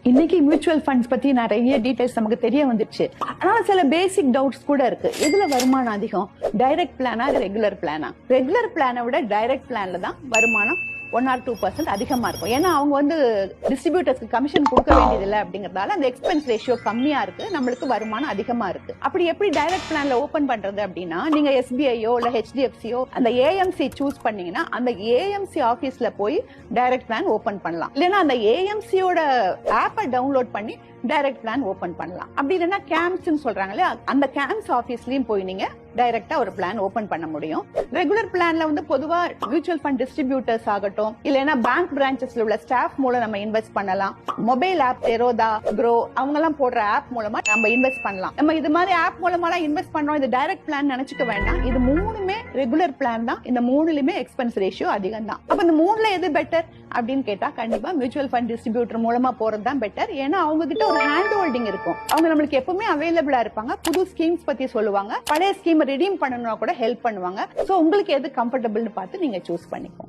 இன்னைக்கு mutual funds பத்தி நிறைய டீடைல்ஸ் நமக்கு தெரிய வந்துருச்சு. ஆனா சில பேசிக் டவுட்ஸ் கூட இருக்கு. எதுல வருமானம் அதிகம்? டைரக்ட் பிளானா ரெகுலர் பிளானா? ரெகுலர் பிளானை விட டைரக்ட் பிளான்ல தான் வருமானம் 1 or 2% அதிகமா இருக்கும். ஏன்னா அவங்க வந்து டிஸ்ட்ரிபியூட்டர்ஸ்க்கு கமிஷன் கொடுக்க வேண்டியதில்லை அப்படிங்கறதால அந்த எக்ஸ்பென்ஸ் ரேஷியோ கம்மியா இருக்கு, நம்மளுக்கு வருமானம் அதிகமா இருக்கு. அப்படி எப்படி டைரக்ட் பிளான்ல ஓபன் பண்றது அப்படின்னா, நீங்க எஸ்பிஐயோ இல்ல ஹெச்டிஎஃப்சியோ அந்த ஏஎம்சி சூஸ் பண்ணீங்கன்னா அந்த ஏஎம்சி ஆபீஸ்ல போய் டைரக்ட் பிளான் ஓபன் பண்ணலாம். இல்லைன்னா அந்த ஏஎம்சியோட ஆப்பை டவுன்லோட் பண்ணி டைரக்ட் பிளான் ஓபன் பண்ணலாம். அப்படி இல்லைன்னா கேம்ப்ஸ் சொல்றாங்க இல்லையா, அந்த கேம்ப்ஸ் ஆபீஸ்லயும் போய் நீங்க டைரக்டா ஒரு பிளான் ஓபன் பண்ண முடியும். ரெகுலர் பிளான்ல வந்து பொதுவா மியூச்சுவல் ஃபண்ட் டிஸ்ட்ரிபியூட்டர்ஸ் ஆகட்டும், இல்லைன்னா பேங்க் பிரான்ச்சஸ்ல உள்ள ஸ்டாஃப் மூலம் நம்ம இன்வெஸ்ட் பண்ணலாம். மொபைல் ஆப் எரோதா, க்ரோ அவங்க எல்லாம் போடுற ஆப் மூலமா நம்ம இன்வெஸ்ட் பண்ணலாம். நம்ம இது மாதிரி ஆப் மூலமா இன்வெஸ்ட் பண்றோம், இது டைரக்ட் பிளான் நினைச்சுக்க வேண்டாம். இது மூணுமே ரெகுலர் பிளான் தான். இந்த மூணுலயுமே எக்ஸ்பென்ஸ் ரேஷியோ அதிகம் தான். அப்ப இந்த மூணுல எது பெட்டர் அப்படின்னு கேட்டா கண்டிப்பா மியூச்சுவல் ஃபண்ட் டிஸ்ட்ரிபியூட்டர் மூலமா போறது தான் பெட்டர். ஏன்னா அவங்க கிட்ட ஒரு ஹேண்ட் ஹோல்டிங் இருக்கும். அவங்க நம்மளுக்கு எப்பவுமே அவைலபிளா இருப்பாங்க. புது ஸ்கீம்ஸ் பத்தி சொல்லுவாங்க, பழைய ஸ்கீம் ரிடீம் பண்ணணும்னா கூட ஹெல்ப் பண்ணுவாங்க. சோ உங்களுக்கு எது கம்ஃபர்டபிள்னு பார்த்து நீங்க சூஸ் பண்ணிக்கோங்க.